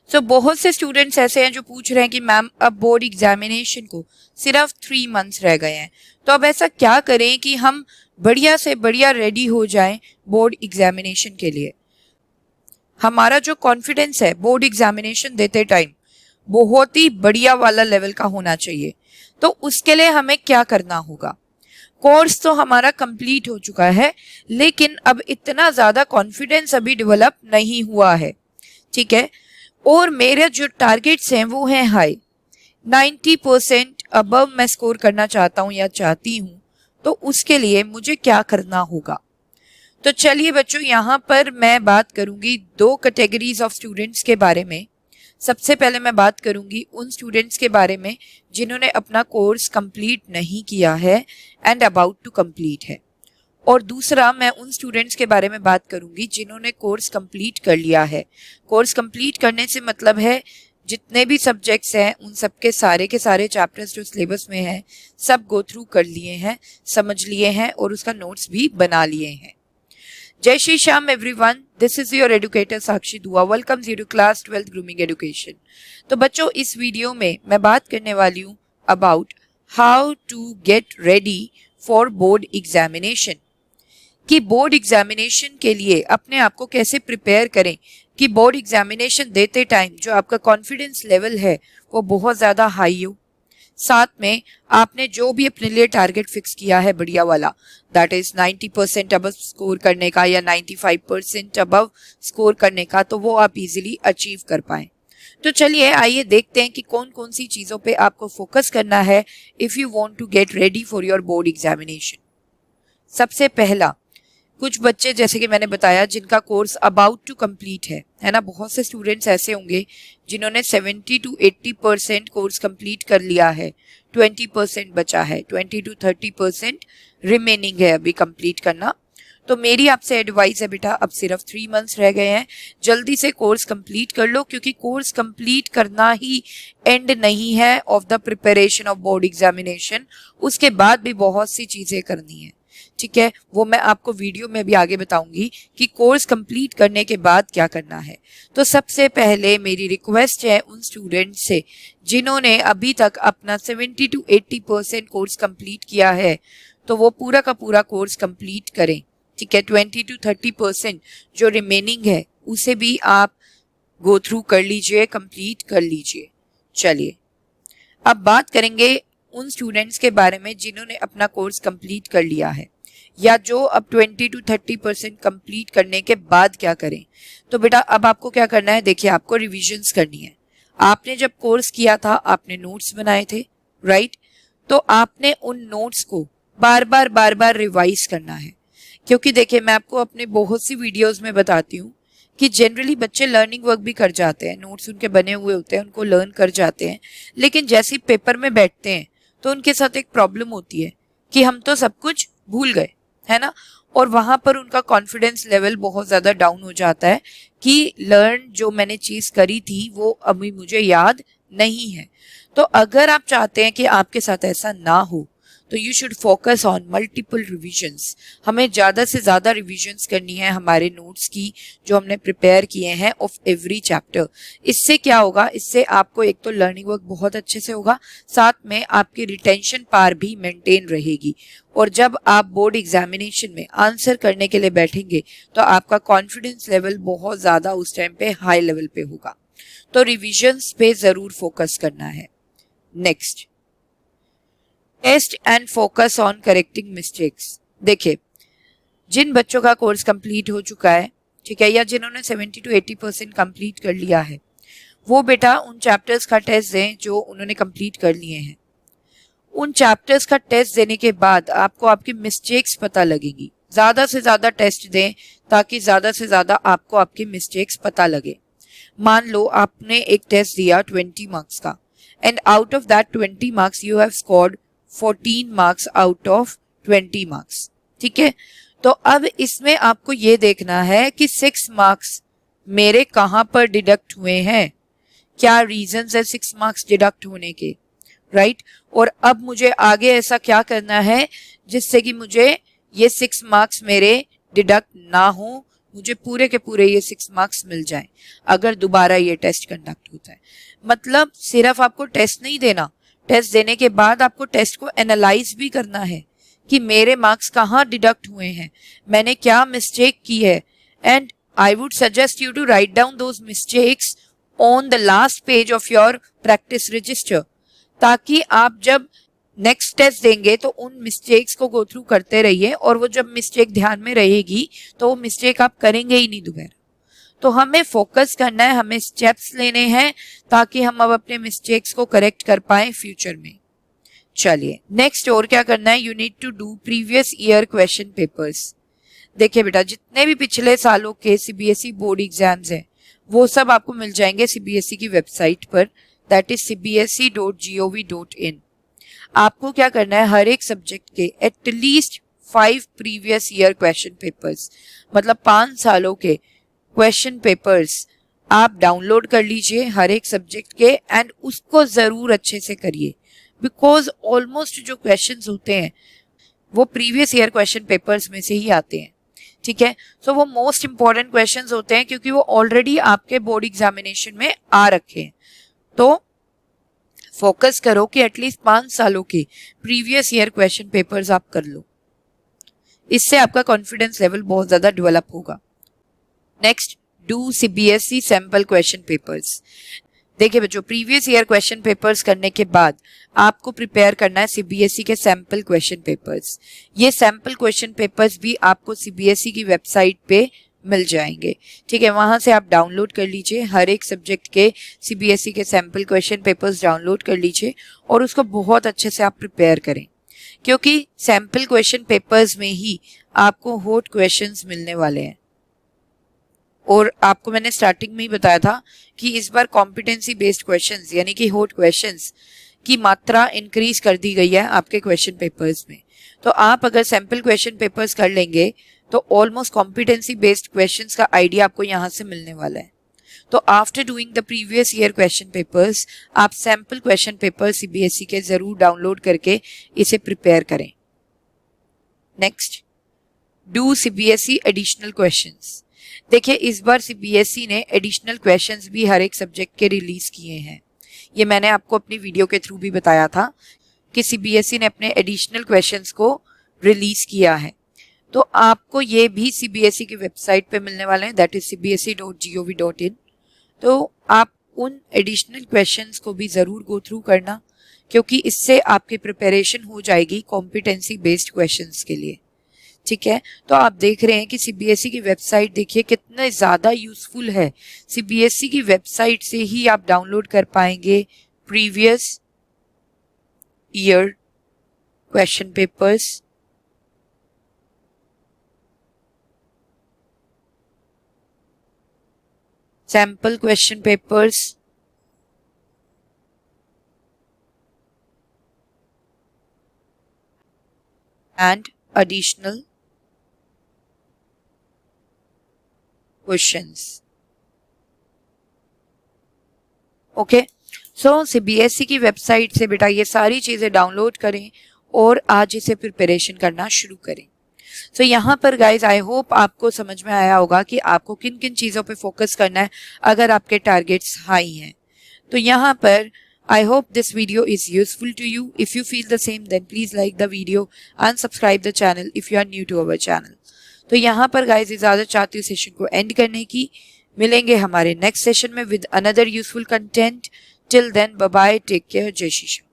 बहुत से स्टूडेंट्स ऐसे हैं जो पूछ रहे हैं कि मैम अब बोर्ड एग्जामिनेशन को सिर्फ 3 मंथ्स रह गए हैं, तो अब ऐसा क्या करें कि हम बढ़िया से बढ़िया रेडी हो जाएं बोर्ड एग्जामिनेशन के लिए। हमारा जो कॉन्फिडेंस है बोर्ड एग्जामिनेशन देते टाइम बहुत ही बढ़िया वाला लेवल का होना चाहिए। तो उसके लिए हमें क्या करना होगा? कोर्स तो हमारा कंप्लीट हो चुका है, लेकिन अब इतना ज़्यादा कॉन्फिडेंस अभी डेवलप नहीं हुआ है, ठीक है। और मेरे जो टारगेट्स हैं वो हैं हाई, 90% अबव मैं स्कोर करना चाहता हूँ या चाहती हूँ। तो उसके लिए मुझे क्या करना होगा? तो चलिए बच्चों, यहाँ पर मैं बात करूंगी 2 कैटेगरीज ऑफ स्टूडेंट्स के बारे में। सबसे पहले मैं बात करूंगी उन स्टूडेंट्स के बारे में जिन्होंने अपना कोर्स कंप्लीट नहीं किया है एंड अबाउट टू कंप्लीट है, और दूसरा मैं उन स्टूडेंट्स के बारे में बात करूंगी जिन्होंने कोर्स कंप्लीट कर लिया है। कोर्स कंप्लीट करने से मतलब है जितने भी सब्जेक्ट्स हैं उन सब के सारे चैप्टर्स जो सिलेबस में हैं सब गो थ्रू कर लिए हैं, समझ लिए हैं और उसका नोट्स भी बना लिए हैं। जय Shri Shyam everyone, this is your educator Sakshi Dua, welcomes you to class 12th grooming education. तो बच्चों, इस वीडियो में मैं बात करने वाली हूँ about how to get ready for board examination, कि बोर्ड एग्जामिनेशन के लिए अपने आप को कैसे प्रिपेयर करें कि बोर्ड एग्जामिनेशन देते टाइम जो आपका कॉन्फिडेंस लेवल है वो बहुत ज़्यादा हाई हो। साथ में आपने जो भी अपने लिए टारगेट फिक्स किया है बढ़िया वाला, दैट इज 90% अबव स्कोर करने का या 95% अबव स्कोर करने का, तो वो आप इजीली अचीव कर पाएं। तो चलिए आइए देखते हैं कि कौन कौन सी चीज़ों पे आपको फोकस करना है if you want to get ready for your board examination. सबसे पहला, कुछ बच्चे जैसे कि मैंने बताया जिनका कोर्स अबाउट टू कंप्लीट है ना। बहुत से स्टूडेंट्स ऐसे होंगे जिन्होंने 70 to 80% कोर्स कंप्लीट कर लिया है, 20% बचा है, 20 to 30% रिमेनिंग है अभी कंप्लीट करना। तो मेरी आपसे एडवाइस है बेटा, अब सिर्फ 3 मंथ्स रह गए हैं, जल्दी से कोर्स कंप्लीट कर लो, क्योंकि कोर्स कंप्लीट करना ही एंड नहीं है of the preparation of board examination. उसके बाद भी बहुत सी चीज़ें करनी है, ठीक है। वो मैं आपको वीडियो में भी आगे बताऊंगी कि कोर्स कंप्लीट करने के बाद क्या करना है। तो सबसे पहले मेरी रिक्वेस्ट है उन स्टूडेंट्स से जिन्होंने अभी तक अपना 70 to 80% कोर्स कंप्लीट किया है, तो वो पूरा का पूरा कोर्स कंप्लीट करें, ठीक है। 20 to 30% जो रिमेनिंग है उसे भी आप गो थ्रू कर लीजिए, कंप्लीट कर लीजिए। चलिए अब बात करेंगे उन स्टूडेंट्स के बारे में जिन्होंने अपना कोर्स कंप्लीट कर लिया है, या जो अब 20 to 30% कंप्लीट करने के बाद क्या करें। तो बेटा अब आपको क्या करना है, देखिए आपको रिविजन्स करनी है। आपने जब कोर्स किया था आपने नोट्स बनाए थे, राइट। तो आपने उन नोट्स को बार बार रिवाइज करना है, क्योंकि देखिए मैं आपको अपने बहुत सी वीडियोस में बताती हूँ कि जनरली बच्चे लर्निंग वर्क भी कर जाते हैं, नोट्स उनके बने हुए होते हैं, उनको लर्न कर जाते हैं, लेकिन जैसे ही पेपर में बैठते हैं तो उनके साथ एक प्रॉब्लम होती है कि हम तो सब कुछ भूल गए, है ना। और वहां पर उनका कॉन्फिडेंस लेवल बहुत ज़्यादा डाउन हो जाता है कि लर्न जो मैंने चीज़ करी थी वो अभी मुझे याद नहीं है। तो अगर आप चाहते हैं कि आपके साथ ऐसा ना हो, तो you should focus on multiple revisions. हमें ज़्यादा से ज़्यादा रिविजन्स करनी है हमारे नोट्स की जो हमने प्रिपेयर किए हैं ऑफ एवरी चैप्टर। इससे क्या होगा, इससे आपको एक तो लर्निंग वर्क बहुत अच्छे से होगा, साथ में आपकी रिटेंशन पावर भी मेंटेन रहेगी, और जब आप बोर्ड एग्जामिनेशन में आंसर करने के लिए बैठेंगे तो आपका कॉन्फिडेंस लेवल बहुत ज़्यादा उस टाइम पे हाई लेवल पे होगा। तो रिविजन्स पे ज़रूर फोकस करना है। Next, test and focus on correcting mistakes. देखिए जिन बच्चों का कोर्स कंप्लीट हो चुका है, ठीक है, या जिन्होंने 70 to 80% कंप्लीट कर लिया है, वो बेटा उन चैप्टर्स का टेस्ट दें जो उन्होंने कंप्लीट कर लिए हैं। उन चैप्टर्स का टेस्ट देने के बाद आपको आपकी मिस्टेक्स पता लगेंगी। ज़्यादा से ज़्यादा टेस्ट दें ताकि ज़्यादा से ज़्यादा आपको आपकी मिस्टेक्स पता लगे। मान लो आपने एक टेस्ट दिया 20 मार्क्स का, and out of that 20 marks you have scored 14 marks out of 20 marks, ठीक है। तो अब इसमें आपको ये देखना है कि 6 मार्क्स मेरे कहाँ पर डिडक्ट हुए हैं, क्या रीजंस है 6 मार्क्स डिडक्ट होने के, राइट। और अब मुझे आगे ऐसा क्या करना है जिससे कि मुझे ये 6 मार्क्स मेरे डिडक्ट ना हो, मुझे पूरे के पूरे ये 6 मार्क्स मिल जाएं अगर दोबारा ये टेस्ट कंडक्ट होता है। मतलब सिर्फ आपको टेस्ट नहीं देना, टेस्ट देने के बाद आपको टेस्ट को एनालाइज भी करना है कि मेरे मार्क्स कहाँ डिडक्ट हुए हैं, मैंने क्या मिस्टेक की है। And I would suggest you to write down those mistakes on the last page of your practice register, ताकि आप जब नेक्स्ट टेस्ट देंगे तो उन मिस्टेक्स को गो थ्रू करते रहिए, और वो जब मिस्टेक ध्यान में रहेगी तो वो मिस्टेक आप करेंगे ही नहीं दोबारा। तो हमें फोकस करना है, हमें स्टेप्स लेने हैं ताकि हम अब अपने मिस्टेक्स को करेक्ट कर पाए फ्यूचर में। चलिए नेक्स्ट और क्या करना है, you need to do previous year question papers. देखिए बेटा, जितने भी पिछले सालों के सीबीएसई बोर्ड एग्जाम्स हैं वो सब आपको मिल जाएंगे सीबीएसई की वेबसाइट पर, दैट इज cbse.gov.in। आपको क्या करना है, हर एक सब्जेक्ट के at least 5 previous year question papers, मतलब 5 सालों के क्वेश्चन पेपर्स आप डाउनलोड कर लीजिए हर एक सब्जेक्ट के, एंड उसको जरूर अच्छे से करिए, बिकॉज ऑलमोस्ट जो क्वेश्चंस होते हैं वो प्रीवियस ईयर क्वेश्चन पेपर्स में से ही आते हैं। ठीक है, सो वो मोस्ट इंपॉर्टेंट क्वेश्चंस होते हैं क्योंकि वो ऑलरेडी आपके बोर्ड एग्जामिनेशन में आ रखे हैं। तो फोकस करो कि एटलीस्ट 5 सालों के प्रीवियस ईयर क्वेश्चन पेपर्स आप कर लो, इससे आपका कॉन्फिडेंस लेवल बहुत ज्यादा डेवलप होगा। Next, do CBSE sample question papers. देखिए बच्चों, प्रीवियस ईयर क्वेश्चन पेपर्स करने के बाद आपको प्रिपेयर करना है सीबीएसई के सैंपल क्वेश्चन पेपर्स। ये सैंपल क्वेश्चन पेपर्स भी आपको सीबीएसई की वेबसाइट पे मिल जाएंगे। ठीक है, वहां से आप डाउनलोड कर लीजिए हर एक सब्जेक्ट के सीबीएसई के सैंपल क्वेश्चन पेपर्स डाउनलोड कर लीजिए और उसको बहुत अच्छे से आप प्रिपेयर करें, क्योंकि सैंपल क्वेश्चन पेपर्स में ही आपको हॉट क्वेश्चंस मिलने वाले हैं। और आपको मैंने स्टार्टिंग में ही बताया था कि इस बार कॉम्पिटेंसी बेस्ड क्वेश्चंस यानी कि हॉट क्वेश्चंस की मात्रा इंक्रीज कर दी गई है आपके क्वेश्चन पेपर्स में। तो आप अगर सैंपल क्वेश्चन पेपर्स कर लेंगे तो ऑलमोस्ट कॉम्पिटेंसी बेस्ड क्वेश्चंस का आइडिया आपको यहाँ से मिलने वाला है। तो after doing the previous year question papers आप सैंपल क्वेश्चन पेपर सीबीएसई के जरूर डाउनलोड करके इसे प्रिपेयर करें। Next, do CBSE additional questions. देखिए, इस बार सीबीएसई ने एडिशनल क्वेश्चंस भी हर एक सब्जेक्ट के रिलीज किए हैं। ये मैंने आपको अपनी वीडियो के थ्रू भी बताया था कि सीबीएसई ने अपने एडिशनल क्वेश्चंस को रिलीज किया है। तो आपको ये भी सीबीएसई की वेबसाइट पे मिलने वाले हैं, दैट इज cbse.gov.in। तो आप उन एडिशनल क्वेश्चंस को भी जरूर गो थ्रू करना, क्योंकि इससे आपकी प्रिपरेशन हो जाएगी कॉम्पिटेंसी बेस्ड क्वेश्चंस के लिए। ठीक है, तो आप देख रहे हैं कि सीबीएसई की वेबसाइट देखिए कितना ज़्यादा यूजफुल है। सीबीएसई की वेबसाइट से ही आप डाउनलोड कर पाएंगे previous year question papers, sample question papers, and additional questions। Okay, so CBSE की वेबसाइट से बेटा ये सारी चीजें डाउनलोड करें और आज इसे प्रिपरेशन करना शुरू करें। तो यहाँ पर गाइज आई होप आपको समझ में आया होगा कि आपको किन किन चीजों पे फोकस करना है अगर आपके टारगेट्स हाई हैं। तो यहाँ पर I hope this video is useful to you. If you feel the same, then please like the video and subscribe the channel if you are new to our channel. तो यहाँ पर guys इजाजत चाहती हूँ सेशन को and करने की। मिलेंगे हमारे नेक्स्ट सेशन में with another useful content. Till then bye bye, take care, जय श्री कृष्ण।